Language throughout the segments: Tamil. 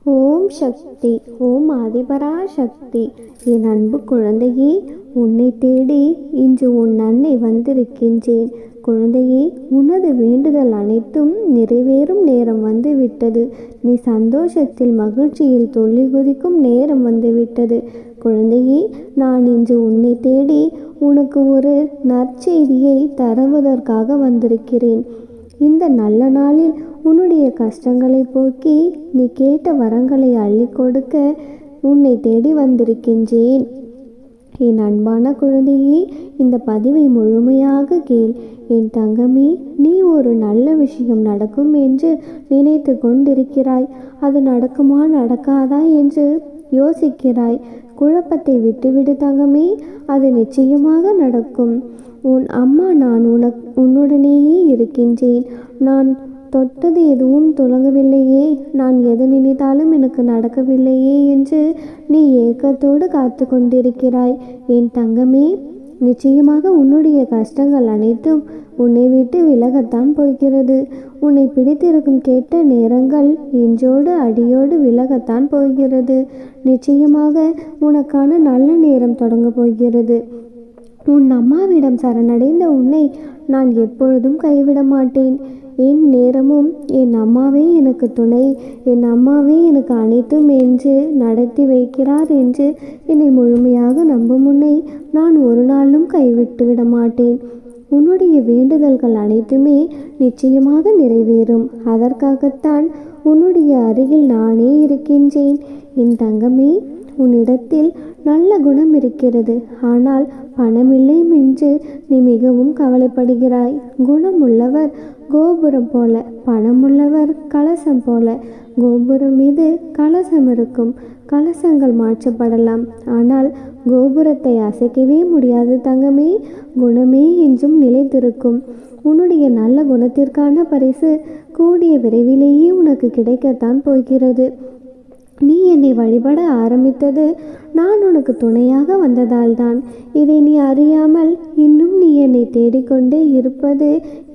ஓம் சக்தி. ஓம் ஆதிபரா சக்தி. என் அன்பு குழந்தையே, உன்னை தேடி இன்று உன் அன்னை வந்திருக்கின்றேன். குழந்தையே, உனது வேண்டுதல் அனைத்தும் நிறைவேறும் நேரம் வந்துவிட்டது. நீ சந்தோஷத்தில் மகிழ்ச்சியில் துள்ளி குதிக்கும் நேரம் வந்துவிட்டது. குழந்தையே, நான் இன்று உன்னை தேடி உனக்கு ஒரு நற்செய்தியை தருவதற்காக வந்திருக்கிறேன். இந்த நல்ல நாளில் உன்னுடைய கஷ்டங்களை போக்கி நீ கேட்ட வரங்களை அள்ளி கொடுக்க உன்னை தேடி வந்திருக்கின்றேன். என் அன்பான குழந்தையே, இந்த பதிவை முழுமையாக கேள். என் தங்கமே, நீ ஒரு நல்ல விஷயம் நடக்கும் என்று நினைத்து கொண்டிருக்கிறாய். அது நடக்குமா நடக்காதா என்று யோசிக்கிறாய். குழப்பத்தை விட்டுவிடு தங்கமே, அது நிச்சயமாக நடக்கும். உன் அம்மா நான் உன்னுடனேயே இருக்கின்றேன். நான் தொட்டது எதுவும் தொடங்கவில்லையே, நான் எது நினைத்தாலும் எனக்கு நடக்கவில்லையே என்று நீ ஏக்கத்தோடு காத்து கொண்டிருக்கிறாய். என் தங்கமே, நிச்சயமாக உன்னுடைய கஷ்டங்கள் அனைத்தும் உன்னை விட்டு விலகத்தான் போகிறது. உன்னை பிடித்திருக்கும் கெட்ட நேரங்கள் இன்றோடு அடியோடு விலகத்தான் போகிறது. நிச்சயமாக உனக்கான நல்ல நேரம் தொடங்க போகிறது. உன் அம்மாவிடம் சரணடைந்த உன்னை நான் எப்பொழுதும் கைவிட மாட்டேன். என் நேரமும் என் அம்மாவே எனக்கு துணை, என் அம்மாவே எனக்கு அனைத்தும் என்று நடத்தி வைக்கிறார் என்று என்னை முழுமையாக நம்பும் உன்னை நான் ஒரு நாளும் கைவிட்டு விட மாட்டேன். உன்னுடைய வேண்டுதல்கள் அனைத்துமே நிச்சயமாக நிறைவேறும். அதற்காகத்தான் உன்னுடைய அருகில் நானே இருக்கின்றேன். என் தங்கமே, உன்னிடத்தில் நல்ல குணம் இருக்கிறது. ஆனால் பணமில்லை என்று நீ மிகவும் கவலைப்படுகிறாய். குணமுள்ளவர் கோபுரம் போல, பணமுள்ளவர் கலசம் போல. கோபுரம் மீது கலசம் இருக்கும். கலசங்கள் மாற்றப்படலாம், ஆனால் கோபுரத்தை அசைக்கவே முடியாது தங்கமே. குணமே என்றும் நிலைத்திருக்கும். உன்னுடைய நல்ல குணத்திற்கான பரிசு கூடிய விரைவிலேயே உனக்கு கிடைக்கத்தான் போகிறது. நீ என்னை வழிபட ஆரம்பித்தது நான் உனக்கு துணையாக வந்ததால்தான். இதை நீ அறியாமல் இன்னும் நீ என்னை தேடிக்கொண்டே இருப்பது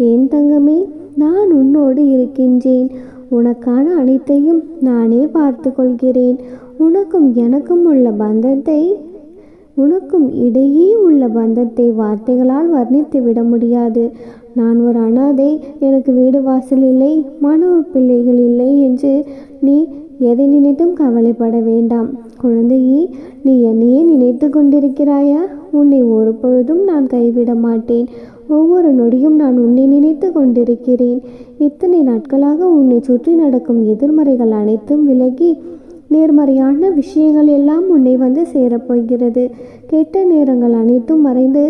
ஏன் தங்கமே? நான் உன்னோடு இருக்கின்றேன். உனக்கான அனைத்தையும் நானே பார்த்து கொள்கிறேன். உனக்கும் எனக்கும் உள்ள பந்தத்தை உனக்கும் இடையே உள்ள பந்தத்தை வார்த்தைகளால் வர்ணித்து விட முடியாது. நான் ஒரு அனாதை, எனக்கு வீடு வாசல் இல்லை, மனோ பிள்ளைகள் இல்லை என்று நீ எதை நினைத்தும் கவலைப்பட வேண்டாம். குழந்தையே, நீ என்னையே நினைத்து கொண்டிருக்கிறாயா? உன்னை ஒரு பொழுதும் நான் கைவிட மாட்டேன். ஒவ்வொரு நொடியும் நான் உன்னை நினைத்து கொண்டிருக்கிறேன். இத்தனை நாட்களாக உன்னை சுற்றி நடக்கும் எதிர்மறைகள் அனைத்தும் விலகி நேர்மறையான விஷயங்கள் எல்லாம் உன்னை வந்து சேரப்போகிறது. கெட்ட நேரங்கள் அனைத்தும் மறைந்து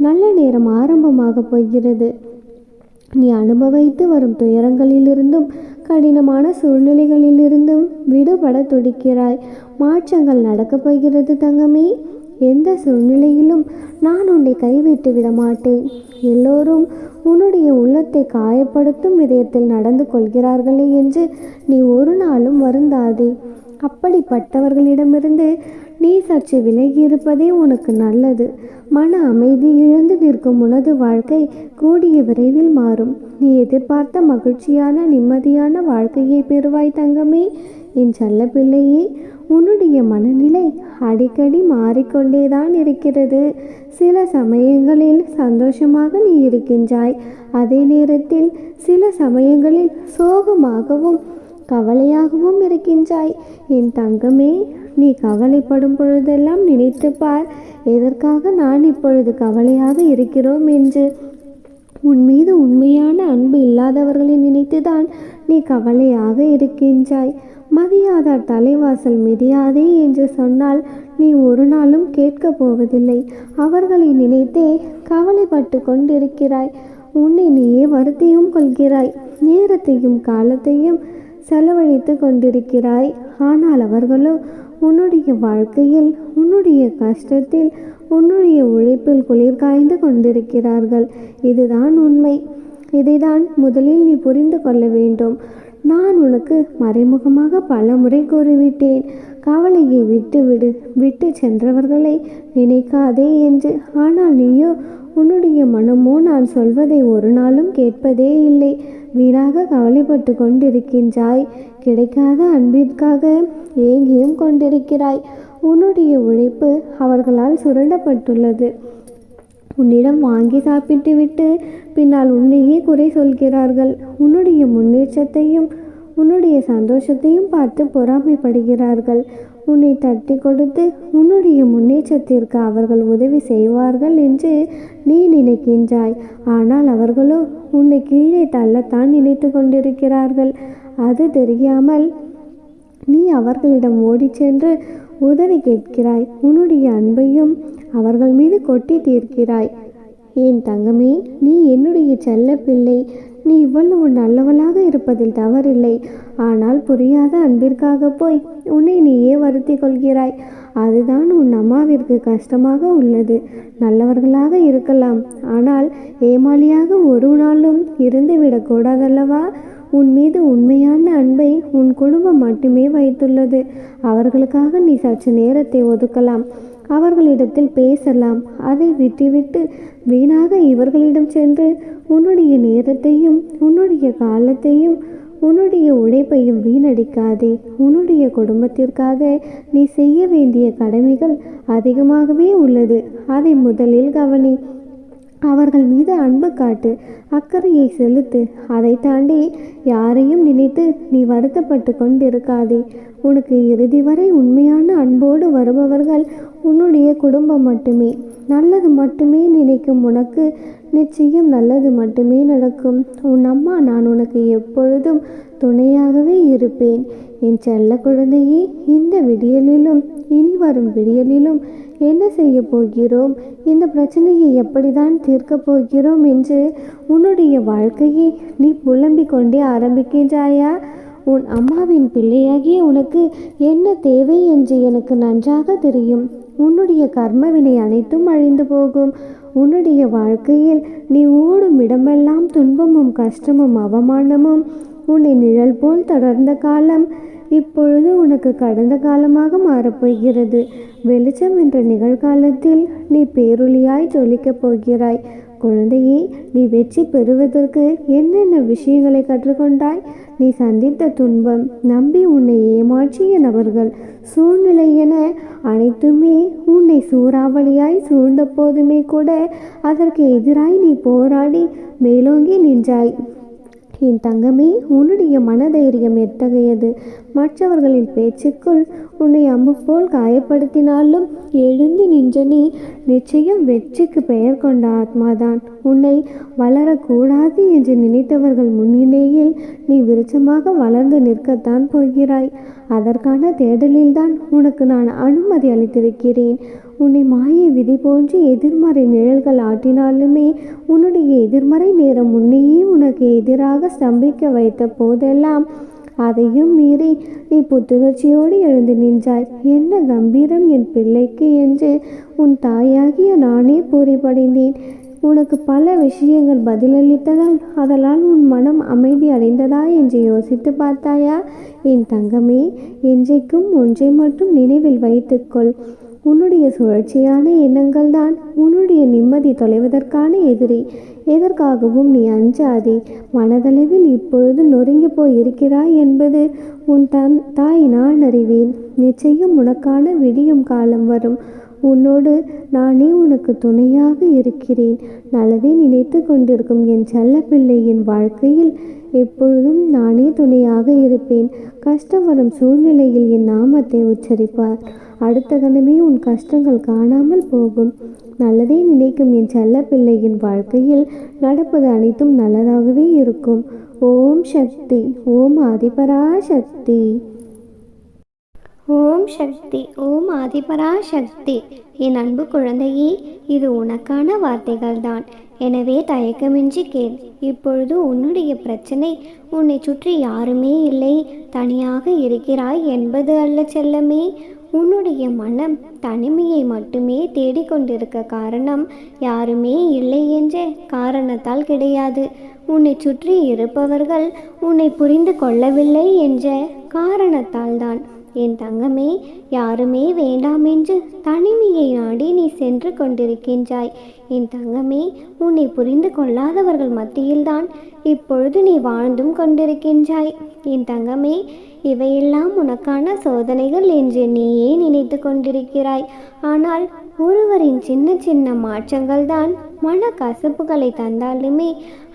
நல்ல நேரம் ஆரம்பமாக போகிறது. நீ அனுபவித்து வரும் துயரங்களிலிருந்தும் கடினமான சூழ்நிலைகளிலிருந்தும் விடுபட துடிக்கிறாய். மாற்றங்கள் நடக்கப் போகிறது தங்கமே. எந்த சூழ்நிலையிலும் நான் உன்னை கைவிட்டு விட மாட்டேன். எல்லோரும் உன்னுடைய உள்ளத்தை காயப்படுத்தும் விதத்தில் நடந்து கொள்கிறார்களே என்று நீ ஒரு நாளும் வருந்தாதே. அப்படிப்பட்டவர்களிடமிருந்து நீ சற்று விலகி இருப்பதே உனக்கு நல்லது. மன அமைதி இழந்து நிற்கும் உனது வாழ்க்கை கூடிய விரைவில் மாறும். நீ எதிர்பார்த்த மகிழ்ச்சியான நிம்மதியான வாழ்க்கையை பெறுவாய் தங்கமே. என் செல்ல பிள்ளையே, உன்னுடைய மனநிலை அடிக்கடி மாறிக்கொண்டேதான் இருக்கிறது. சில சமயங்களில் சந்தோஷமாக நீ இருக்கின்றாய். அதே நேரத்தில் சில சமயங்களில் சோகமாகவும் கவலையாகவும் இருக்கின்றாய். என் தங்கமே, நீ கவலைப்படும் பொழுதெல்லாம் நினைத்து பார், எதற்காக நான் இப்பொழுது கவலையாக இருக்கிறோம் என்று. உன் மீது உண்மையான அன்பு இல்லாதவர்களை நினைத்துதான் நீ கவலையாக இருக்கின்றாய். மதியாதார் தலைவாசல் மிதியாதே என்று சொன்னால் நீ ஒரு நாளும் கேட்கப் போவதில்லை. அவர்களை நினைத்தே கவலைப்பட்டு கொண்டிருக்கிறாய். உன்னை நீயே வருத்தியும் கொள்கிறாய். நேரத்தையும் காலத்தையும் செலவழித்து கொண்டிருக்கிறாய். ஆனால் அவர்களோ உன்னுடைய வாழ்க்கையில், உன்னுடைய கஷ்டத்தில், உன்னுடைய உழைப்பில் குளிர் காய்ந்து கொண்டிருக்கிறார்கள். இதுதான் உண்மை. இதைதான் முதலில் நீ புரிந்து கொள்ள வேண்டும். நான் உனக்கு மறைமுகமாக பல முறை கூறிவிட்டேன். கவலையை விட்டுவிடு, விட்டு சென்றவர்களை நினைக்காதே என்று. ஆனால் நீயோ உன்னுடைய மனமோ நான் சொல்வதை ஒரு நாளும் கேட்பதே இல்லை. வீணாக கவலைப்பட்டு கொண்டிருக்கின்றாய். கிடைக்காத அன்பிற்காக ஏங்கியும் கொண்டிருக்கிறாய். உன்னுடைய உழைப்பு அவர்களால் சுரண்டப்பட்டுள்ளது. உன்னிடம் வாங்கி சாப்பிட்டு விட்டு பின்னால் உன்னையே குறை சொல்கிறார்கள். உன்னுடைய முன்னேற்றத்தையும் உன்னுடைய சந்தோஷத்தையும் பார்த்து பொறாமைப்படுகிறார்கள். உன்னை தட்டி கொடுத்து உன்னுடைய முன்னேற்றத்திற்கு அவர்கள் உதவி செய்வார்கள் என்று நீ நினைக்கின்றாய். ஆனால் அவர்களோ உன்னை கீழே தள்ளத்தான் நினைத்து கொண்டிருக்கிறார்கள். அது தெரியாமல் நீ அவர்களிடம் ஓடி சென்று உதவி கேட்கிறாய். உன்னுடைய அன்பையும் அவர்கள் மீது கொட்டி தீர்க்கிறாய். என் தங்கமே, நீ என்னுடைய செல்ல பிள்ளை. நீ இவ்வளவு நல்லவளாக இருப்பதில் தவறில்லை. ஆனால் புரியாத அன்பிற்காக போய் உன்னை நீயே வருத்தி கொள்கிறாய். அதுதான் உன் அம்மாவிற்கு கஷ்டமாக உள்ளது. நல்லவர்களாக இருக்கலாம், ஆனால் ஏமாளியாக ஒரு நாளும் இருந்துவிடக்கூடாதல்லவா? உன் மீது உண்மையான அன்பை உன் குடும்பம் மட்டுமே வைத்துள்ளது. அவர்களுக்காக நீ சற்று நேரத்தை ஒதுக்கலாம். அவர்களிடத்தில் பேசலாம். அதை விட்டுவிட்டு வீணாக இவர்களிடம் சென்று உன்னுடைய நேரத்தையும் உன்னுடைய காலத்தையும் உன்னுடைய உழைப்பையும் வீணடிக்காதே. உன்னுடைய குடும்பத்திற்காக நீ செய்ய வேண்டிய கடமைகள் அதிகமாகவே உள்ளது. அதை முதலில் கவனி. அவர்கள் மீது அன்பு காட்டு, அக்கறையை செலுத்து. அதை தாண்டி யாரையும் நினைத்து நீ வருத்தப்பட்டு கொண்டிருக்காதே. உனக்கு இறுதி வரை உண்மையான அன்போடு வருபவர்கள் உன்னுடைய குடும்பம் மட்டுமே. நல்லது மட்டுமே நினைக்கும் உனக்கு நிச்சயம் நல்லது மட்டுமே நடக்கும். உன் அம்மா நான் உனக்கு எப்பொழுதும் துணையாகவே இருப்பேன். என் செல்ல குழந்தையே, இந்த விடியலிலும் இனி வரும் விடியலிலும் என்ன செய்ய போகிறோம், இந்த பிரச்சனையை எப்படிதான் தீர்க்கப் போகிறோம் என்று உன்னுடைய வாழ்க்கையை நீ புலம்பிக் கொண்டே ஆரம்பிக்கின்றாயா? உன் அம்மாவின் பிள்ளையாகிய உனக்கு என்ன தேவை என்று எனக்கு நன்றாக தெரியும். உன்னுடைய கர்மவினை அனைத்தும் அழிந்து போகும். உன்னுடைய வாழ்க்கையில் நீ ஓடும் இடமெல்லாம் துன்பமும் கஷ்டமும் அவமானமும் உன்னை நிழல் போல் தொடர்ந்த காலம் இப்பொழுது உனக்கு கடந்த காலமாக மாறப்போகிறது. வெளிச்சம் என்ற நிகழ்காலத்தில் நீ பேரொளியாய் ஜொலிக்கப் போகிறாய். குழந்தையே, நீ வெற்றி பெறுவதற்கு என்னென்ன விஷயங்களை கற்றுக்கொண்டாய்? நீ சந்தித்த துன்பம், நம்பி உன்னை ஏமாற்றிய நபர்கள், சூழ்நிலை என அனைத்துமே உன்னை சூறாவளியாய் சூழ்ந்த போதுமே கூட அதற்கு எதிராய் நீ போராடி மேலோங்கி நின்றாய். என் தங்கமே, உன்னுடைய மனதைரியம் எத்தகையது! மற்றவர்களின் பேச்சுக்குள் உன்னை அம்பு போல் காயப்படுத்தினாலும் எழுந்து நின்ற நீ நிச்சயம் வெற்றிக்கு பெயர் கொண்ட ஆத்மாதான். உன்னை வளரக்கூடாது என்று நினைத்தவர்கள் முன்னிலையில் நீ விருட்சமாக வளர்ந்து நிற்கத்தான் போகிறாய். அதற்கான தேடலில்தான் உனக்கு நான் அனுமதி அளித்திருக்கிறேன். உன்னை மாயை விதி போன்று எதிர்மறை நிழல்கள் ஆட்டினாலுமே உன்னுடைய எதிர்மறை நேரம் உன்னையே உனக்கு எதிராக ஸ்தம்பிக்க வைத்த போதெல்லாம் அதையும் மீறி நீ புத்துணர்ச்சியோடு எழுந்து நின்றாய். என்ன கம்பீரம் என் பிள்ளைக்கு என்று உன் தாயாகிய நானே பூரிப்படைந்தேன். உனக்கு பல விஷயங்கள் பதிலளித்ததால் அதனால் உன் மனம் அமைதி அடைந்ததா என்று யோசித்து பார்த்தாயா? என் தங்கமே, என்றைக்கும் ஒன்றை மட்டும் நினைவில் வைத்துக்கொள். உன்னுடைய சுழற்சியான எண்ணங்கள் தான் உன்னுடைய நிம்மதி தொலைவதற்கான எதிரி. எதற்காகவும் நீ அஞ்சாதே. மனதளவில் இப்பொழுது நொறுங்கி போய் இருக்கிறாய் என்பது உன் தாய் நான் அறிவேன். நிச்சயம் உனக்கான விடியும் காலம் வரும். உன்னோடு நானே உனக்கு துணையாக இருக்கிறேன். நல்லதை நினைத்து கொண்டிருக்கும் என் செல்ல பிள்ளையின் வாழ்க்கையில் எப்பொழுதும் நானே துணையாக இருப்பேன். கஷ்டம் வரும் சூழ்நிலையில் என் நாமத்தை உச்சரிப்பார். அடுத்த கணமே உன் கஷ்டங்கள் காணாமல் போகும். நல்லதே நினைக்கும் என் செல்ல பிள்ளையின் வாழ்க்கையில் நடப்பது அனைத்தும் நல்லதாகவே இருக்கும். ஓம் சக்தி. ஓம் ஆதிபரா சக்தி. ஓம் சக்தி. ஓம் ஆதிபரா சக்தி. என் அன்பு குழந்தையே, இது உனக்கான வார்த்தைகள்தான். எனவே தயக்கமின்றி கேள். இப்பொழுது உன்னுடைய பிரச்சனை உன்னை சுற்றி யாருமே இல்லை, தனியாக இருக்கிறாய் என்பது அல்ல செல்லமே. உன்னுடைய மனம் தனிமையை மட்டுமே தேடிக்கொண்டிருக்க காரணம் யாருமே இல்லை என்ற காரணத்தால் கிடையாது. உன்னை சுற்றி இருப்பவர்கள் உன்னை புரிந்து கொள்ளவில்லை என்ற காரணத்தால் தான். என் தங்கமே, யாருமே வேண்டாம் என்று தனிமையை நாடி நீ சென்று கொண்டிருக்கின்றாய். என் தங்கமே, உன்னை புரிந்து கொள்ளாதவர்கள் மத்தியில்தான் இப்பொழுது நீ வாழ்ந்தும் கொண்டிருக்கின்றாய். என் தங்கமே, இவையெல்லாம் உனக்கான சோதனைகள் என்று நீயே நினைத்து கொண்டிருக்கிறாய். ஆனால் ஒருவரின் சின்ன சின்ன மாற்றங்கள் தான் மன கசப்புகளை தந்தாலுமே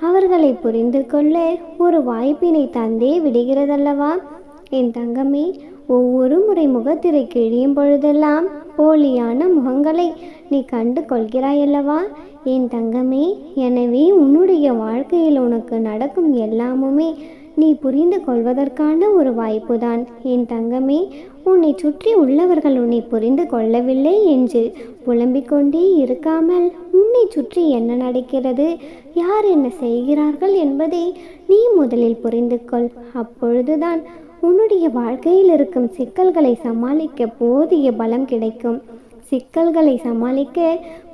அவர்களை புரிந்து கொள்ள ஒரு வாய்ப்பினை தந்தே விடுகிறதல்லவா? என் தங்கமே, ஒவ்வொரு முறை முகத்திரை கிழியும் பொழுதெல்லாம் போலியான முகங்களை நீ கண்டு கொள்கிறாயல்லவா? என் தங்கமே, எனவே உன்னுடைய வாழ்க்கையில் உனக்கு நடக்கும் எல்லாமுமே நீ புரிந்து கொள்வதற்கான ஒரு வாய்ப்பு தான். என் தங்கமே, உன்னை சுற்றி உள்ளவர்கள் உன்னை புரிந்து கொள்ளவில்லை என்று புலம்பிக் கொண்டே இருக்காமல் உன்னை சுற்றி என்ன நடக்கிறது, யார் என்ன செய்கிறார்கள் என்பதை நீ முதலில் புரிந்து கொள். அப்பொழுதுதான் உன்னுடைய வாழ்க்கையில் இருக்கும் சிக்கல்களை சமாளிக்க போதிய பலம் கிடைக்கும். சிக்கல்களை சமாளிக்க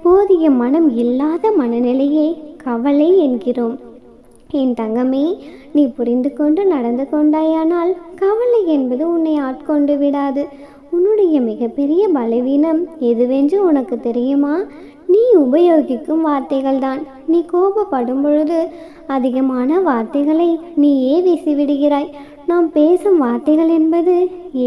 போதிய மனம் இல்லாத மனநிலையை கவலை என்கிறோம். என் தங்கமே, நீ புரிந்து கொண்டு நடந்து கொண்டாயானால் கவலை என்பது உன்னை ஆட்கொண்டு விடாது. உன்னுடைய மிகப்பெரிய பலவீனம் எதுவென்று உனக்கு தெரியுமா? நீ உபயோகிக்கும் வார்த்தைகள் தான். நீ கோபப்படும் பொழுது அதிகமான வார்த்தைகளை நீயே வீசிவிடுகிறாய். நாம் பேசும் வார்த்தைகள் என்பது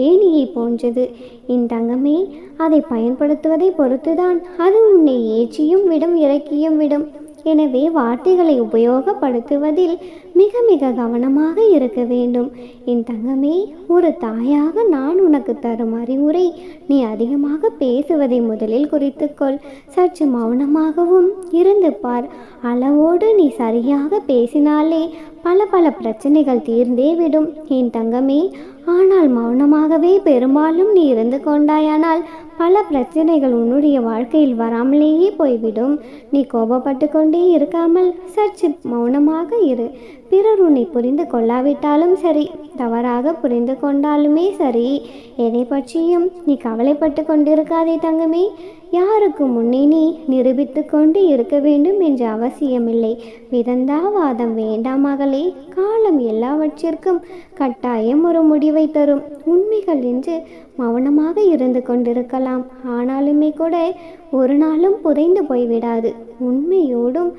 ஏணியை போன்றது. என் தங்கமே, அதை பயன்படுத்துவதை பொறுத்துதான் அது உன்னை ஏற்றியும் விடும், இறக்கியும் விடும். எனவே வார்த்தைகளை உபயோகப்படுத்துவதில் மிக மிக கவனமாக இருக்க வேண்டும். என் தங்கமே, ஒரு தாயாக நான் உனக்கு தரும் அறிவுரை, நீ அதிகமாக பேசுவதை முதலில் குறித்துக்கொள். சற்று மௌனமாகவும் இருந்து பார். அளவோடு நீ சரியாக பேசினாலே பல பல பிரச்சனைகள் தீர்ந்தே விடும் என் தங்கமே. ஆனால் மௌனமாகவே பெரும்பாலும் நீ இருந்து கொண்டாயானால் பல பிரச்சனைகள் உன்னுடைய வாழ்க்கையில் வராமலேயே போய்விடும். நீ கோபப்பட்டு கொண்டே இருக்காமல் சற்று மௌனமாக இரு. பிறர் உன்னை புரிந்து கொள்ளாவிட்டாலும் சரி, தவறாக புரிந்து கொண்டாலுமே சரி, எதை பற்றியும் நீ கவலைப்பட்டு கொண்டிருக்காதே தங்கமே. யாருக்கு முன்னே நீ நிரூபித்து கொண்டு இருக்க வேண்டும் என்ற அவசியமில்லை. விதந்தாவாதம் வேண்டாம் மகளே. காலம் எல்லாவற்றிற்கும் கட்டாயம் ஒரு முடிவை தரும். உண்மைகள் என்று மௌனமாக இருந்து கொண்டிருக்கலாம், ஆனாலுமே கூட ஒரு நாளும் புதைந்து போய்விடாது. உண்மையோடும்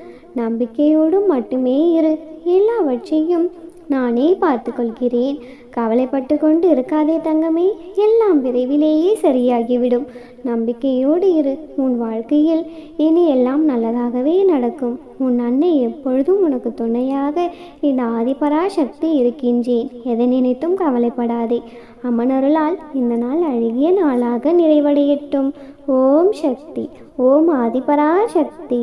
நம்பிக்கையோடும் மட்டுமே இரு. எல்லாவற்றையும் நானே பார்த்து கொள்கிறேன். கவலைப்பட்டு கொண்டு இருக்காதே தங்கமே. எல்லாம் விரைவிலேயே சரியாகிவிடும். நம்பிக்கையோடு இரு. உன் வாழ்க்கையில் இனி எல்லாம் நல்லதாகவே நடக்கும். உன் அன்னை எப்பொழுதும் உனக்கு துணையாக இந்த ஆதிபராசக்தி இருக்கின்றேன். எதை நினைத்தும் கவலைப்படாதே. அம்மனருளால் இந்த நாள் அழகிய நாளாக நிறைவடையட்டும். ஓம் சக்தி. ஓம் ஆதிபராசக்தி.